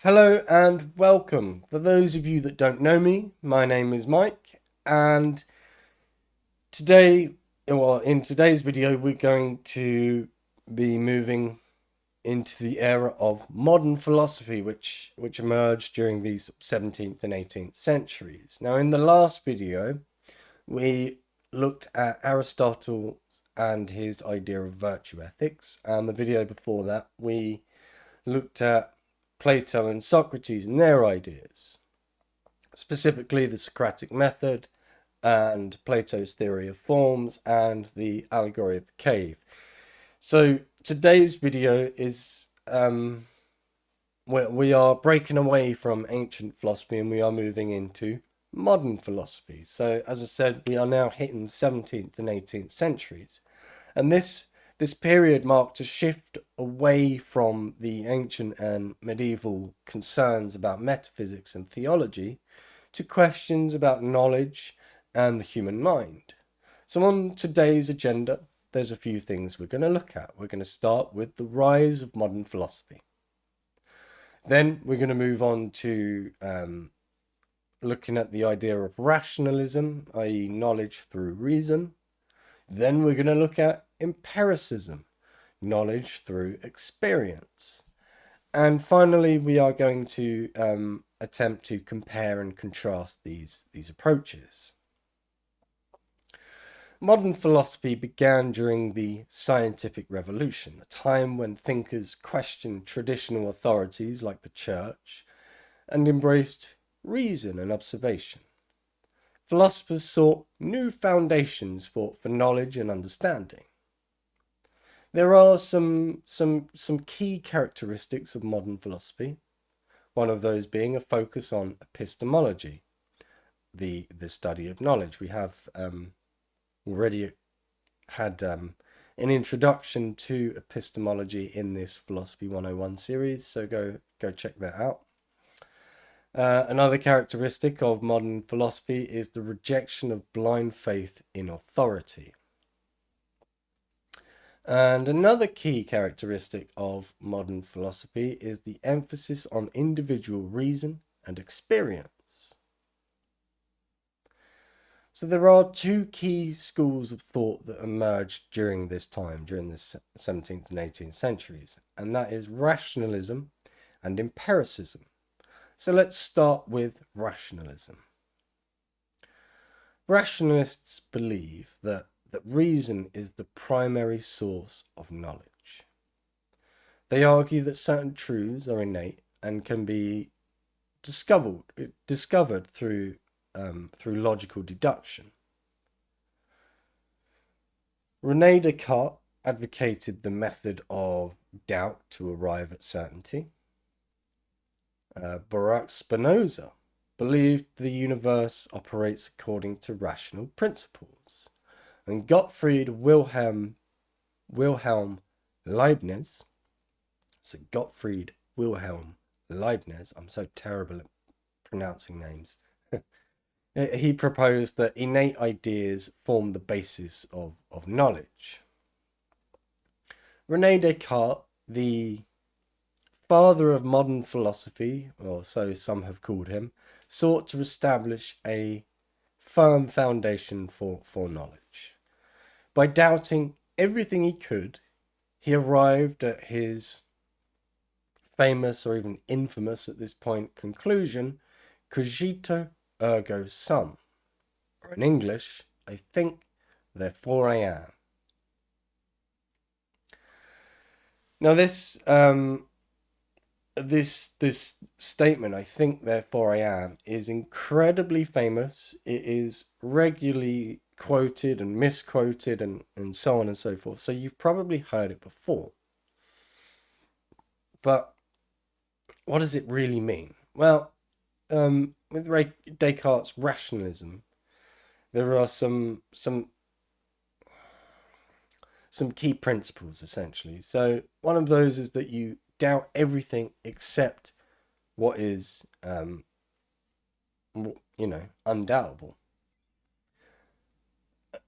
Hello and welcome. For those of you that don't know me, my name is Mike, and in today's video, we're going to be moving into the era of modern philosophy, which emerged during these 17th and 18th centuries. Now, in the last video, we looked at Aristotle and his idea of virtue ethics, and the video before that, we looked at Plato and Socrates and their ideas, specifically the Socratic method and Plato's theory of forms and the allegory of the cave. So today's video is we are breaking away from ancient philosophy and we are moving into modern philosophy. So as I said, we are now hitting 17th and 18th centuries, and this period marked a shift away from the ancient and medieval concerns about metaphysics and theology to questions about knowledge and the human mind. So on today's agenda, there's a few things we're going to look at. We're going to start with the rise of modern philosophy. Then we're going to move on to looking at the idea of rationalism, i.e. knowledge through reason. Then we're going to look at empiricism, knowledge through experience. And finally, we are going to attempt to compare and contrast these approaches. Modern philosophy began during the scientific revolution, a time when thinkers questioned traditional authorities like the church and embraced reason and observation. Philosophers sought new foundations for knowledge and understanding. There are some key characteristics of modern philosophy, one of those being a focus on epistemology, the study of knowledge. We have already had an introduction to epistemology in this Philosophy 101 series, so go check that out. Another characteristic of modern philosophy is the rejection of blind faith in authority. And another key characteristic of modern philosophy is the emphasis on individual reason and experience. So there are two key schools of thought that emerged during this time, during the 17th and 18th centuries, and that is rationalism and empiricism. So let's start with rationalism. Rationalists believe that reason is the primary source of knowledge. They argue that certain truths are innate and can be discovered through logical deduction. René Descartes advocated the method of doubt to arrive at certainty. Baruch Spinoza believed the universe operates according to rational principles. And Gottfried Wilhelm Leibniz, I'm so terrible at pronouncing names. He proposed that innate ideas form the basis of knowledge. René Descartes, the father of modern philosophy, or so some have called him, sought to establish a firm foundation for knowledge. By doubting everything he could, he arrived at his famous, or even infamous at this point, conclusion: Cogito, ergo sum. Or in English, I think, therefore I am. Now this statement, I think, therefore I am, is incredibly famous. It is regularly quoted and misquoted and so on and so forth. So you've probably heard it before. But what does it really mean? Well, with Descartes' rationalism, there are some key principles, essentially. So one of those is that you doubt everything except what is, undoubtable.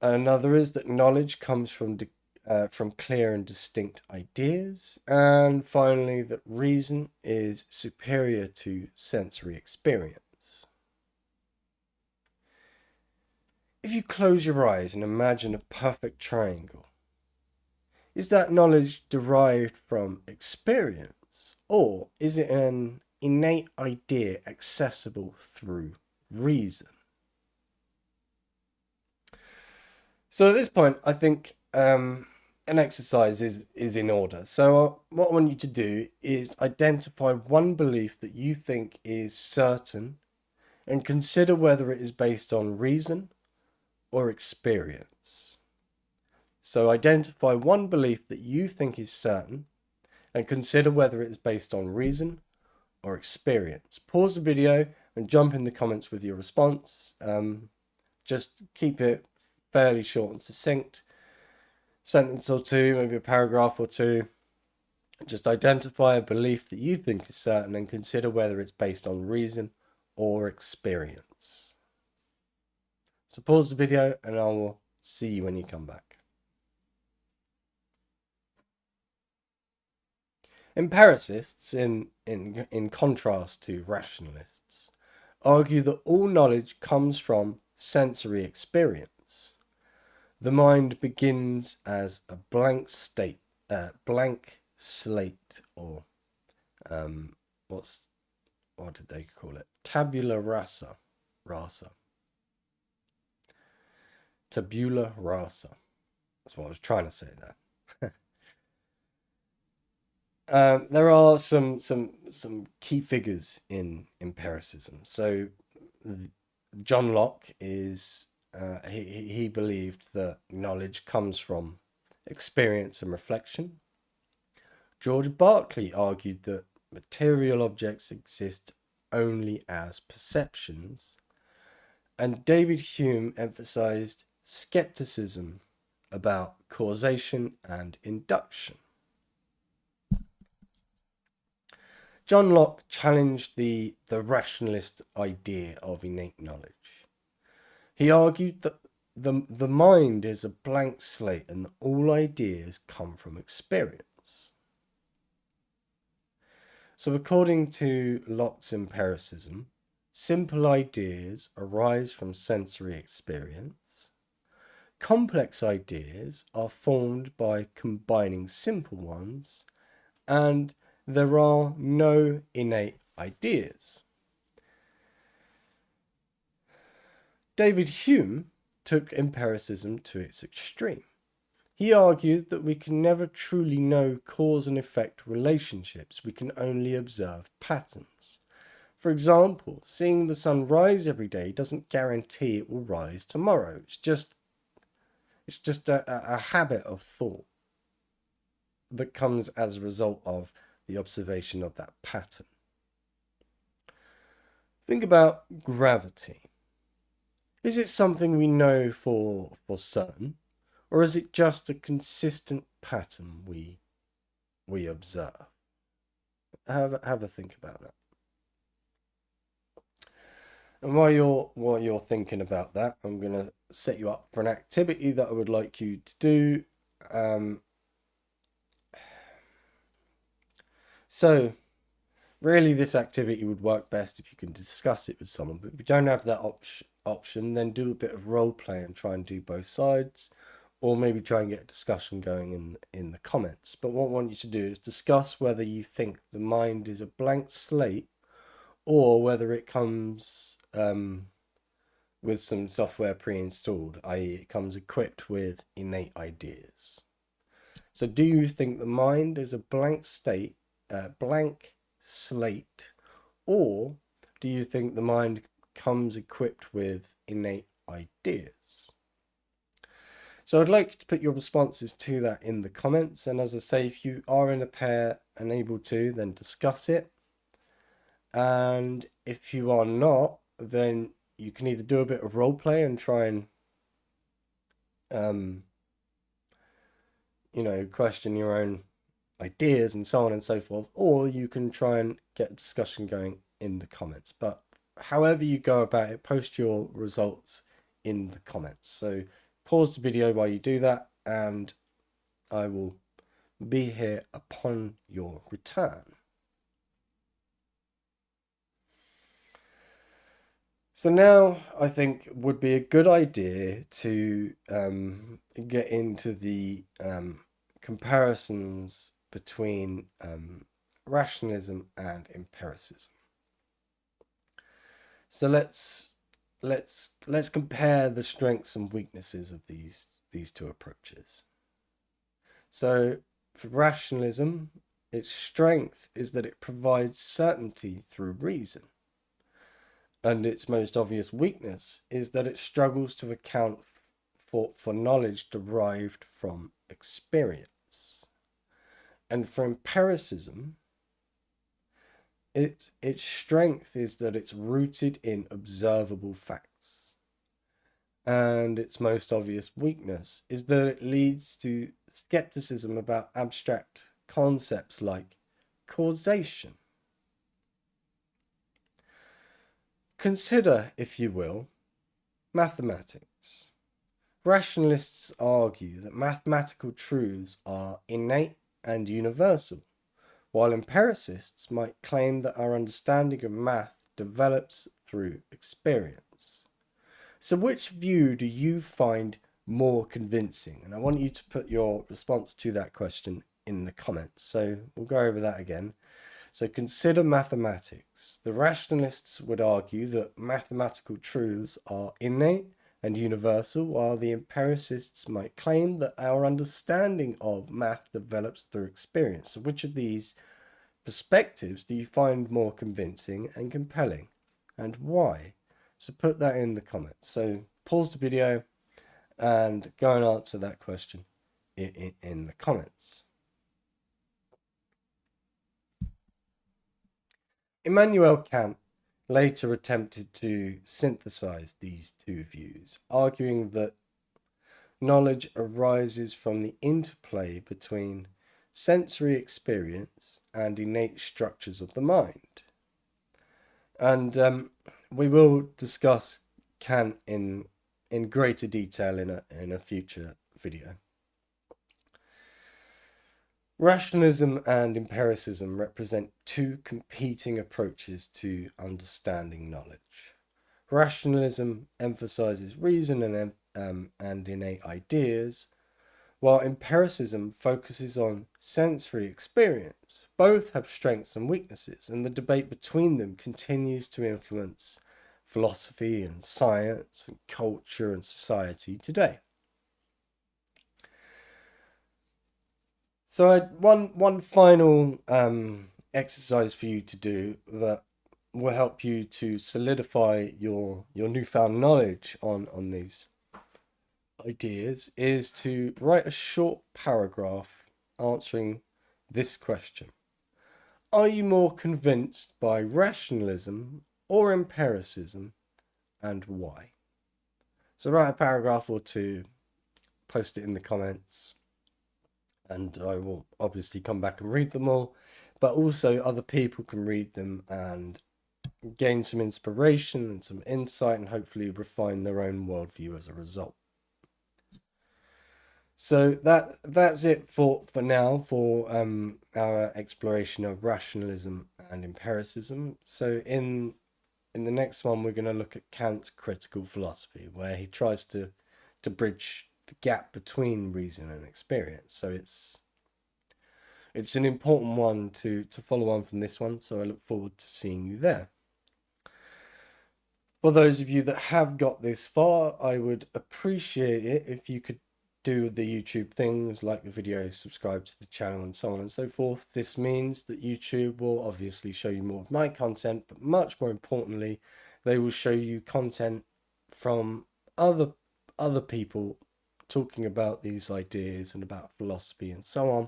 Another is that knowledge comes from from clear and distinct ideas, and finally that reason is superior to sensory experience. If you close your eyes and imagine a perfect triangle, is that knowledge derived from experience, or is it an innate idea accessible through reason? So at this point, I think an exercise is in order. So what I want you to do is identify one belief that you think is certain and consider whether it is based on reason or experience. So identify one belief that you think is certain and consider whether it is based on reason or experience. Pause the video and jump in the comments with your response. Just keep it fairly short and succinct. Sentence or two, maybe a paragraph or two. Just identify a belief that you think is certain and consider whether it's based on reason or experience. So pause the video and I will see you when you come back. Empiricists, in contrast to rationalists, argue that all knowledge comes from sensory experience. The mind begins as a blank slate, or what did they call it? Tabula rasa. Tabula rasa. That's what I was trying to say there. There are some key figures in empiricism. So John Locke is he believed that knowledge comes from experience and reflection. George Berkeley argued that material objects exist only as perceptions, and David Hume emphasized skepticism about causation and induction. John Locke challenged the rationalist idea of innate knowledge. He argued that the mind is a blank slate and that all ideas come from experience. So according to Locke's empiricism, simple ideas arise from sensory experience. Complex ideas are formed by combining simple ones, and there are no innate ideas. David Hume took empiricism to its extreme. He argued that we can never truly know cause and effect relationships, we can only observe patterns. For example, seeing the sun rise every day doesn't guarantee it will rise tomorrow. It's just a habit of thought that comes as a result of the observation of that pattern. Think about gravity. Is it something we know for certain, or is it just a consistent pattern we observe? Have a think about that. And while you're thinking about that, I'm going to set you up for an activity that I would like you to do. So really this activity would work best if you can discuss it with someone, but if you don't have that option, then do a bit of role play and try and do both sides, or maybe try and get a discussion going in the comments. But what I want you to do is discuss whether you think the mind is a blank slate or whether it comes with some software pre-installed, i.e. it comes equipped with innate ideas. So do you think the mind is a blank slate, or do you think the mind comes equipped with innate ideas? So I'd like you to put your responses to that in the comments, and as I say, if you are in a pair and able to, then discuss it. And if you are not, then you can either do a bit of role play and try and question your own ideas and so on and so forth, or you can try and get a discussion going in the comments. But however you go about it, post your results in the comments. So pause the video while you do that, and I will be here upon your return. So now I think would be a good idea to get into the comparisons between rationalism and empiricism. So let's compare the strengths and weaknesses of these two approaches. So for rationalism, its strength is that it provides certainty through reason. And its most obvious weakness is that it struggles to account for knowledge derived from experience. And for empiricism, its strength is that it's rooted in observable facts. And its most obvious weakness is that it leads to skepticism about abstract concepts like causation. Consider, if you will, mathematics. Rationalists argue that mathematical truths are innate and universal, while empiricists might claim that our understanding of math develops through experience. So which view do you find more convincing? And I want you to put your response to that question in the comments. So we'll go over that again. So consider mathematics. The rationalists would argue that mathematical truths are innate and universal, while the empiricists might claim that our understanding of math develops through experience. So which of these perspectives do you find more convincing and compelling, and why? So put that in the comments. So pause the video and go and answer that question in the comments. Immanuel Kant later attempted to synthesize these two views, arguing that knowledge arises from the interplay between sensory experience and innate structures of the mind. And we will discuss Kant in greater detail in a future video. Rationalism and empiricism represent two competing approaches to understanding knowledge. Rationalism emphasizes reason and innate ideas, while empiricism focuses on sensory experience. Both have strengths and weaknesses, and the debate between them continues to influence philosophy and science and culture and society today. So one final exercise for you to do that will help you to solidify your newfound knowledge on these ideas is to write a short paragraph answering this question. Are you more convinced by rationalism or empiricism, and why? So write a paragraph or two, post it in the comments, and I will obviously come back and read them all, but also other people can read them and gain some inspiration and some insight and hopefully refine their own worldview as a result. So that's it for now for our exploration of rationalism and empiricism. So in the next one, we're going to look at Kant's critical philosophy, where he tries to bridge the gap between reason and experience. So it's an important one to follow on from this one. So I look forward to seeing you there. For those of you that have got this far, I would appreciate it if you could do the YouTube things, like the video, subscribe to the channel, and so on and so forth. This means that YouTube will obviously show you more of my content, but much more importantly, they will show you content from other people talking about these ideas and about philosophy and so on.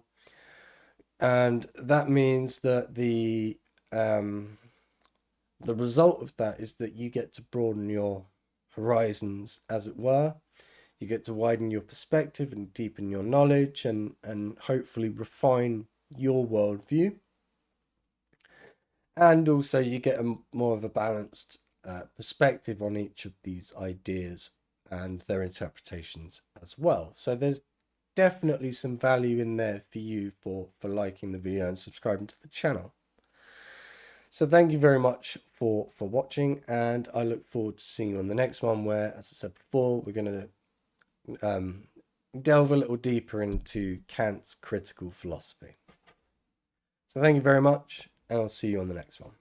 And that means that the result of that is that you get to broaden your horizons, as it were. You get to widen your perspective and deepen your knowledge and hopefully refine your worldview. And also you get more of a balanced perspective on each of these ideas and their interpretations as well. So there's definitely some value in there for you for liking the video and subscribing to the channel. So thank you very much for watching, and I look forward to seeing you on the next one, where, as I said before, we're going to delve a little deeper into Kant's critical philosophy. So thank you very much, and I'll see you on the next one.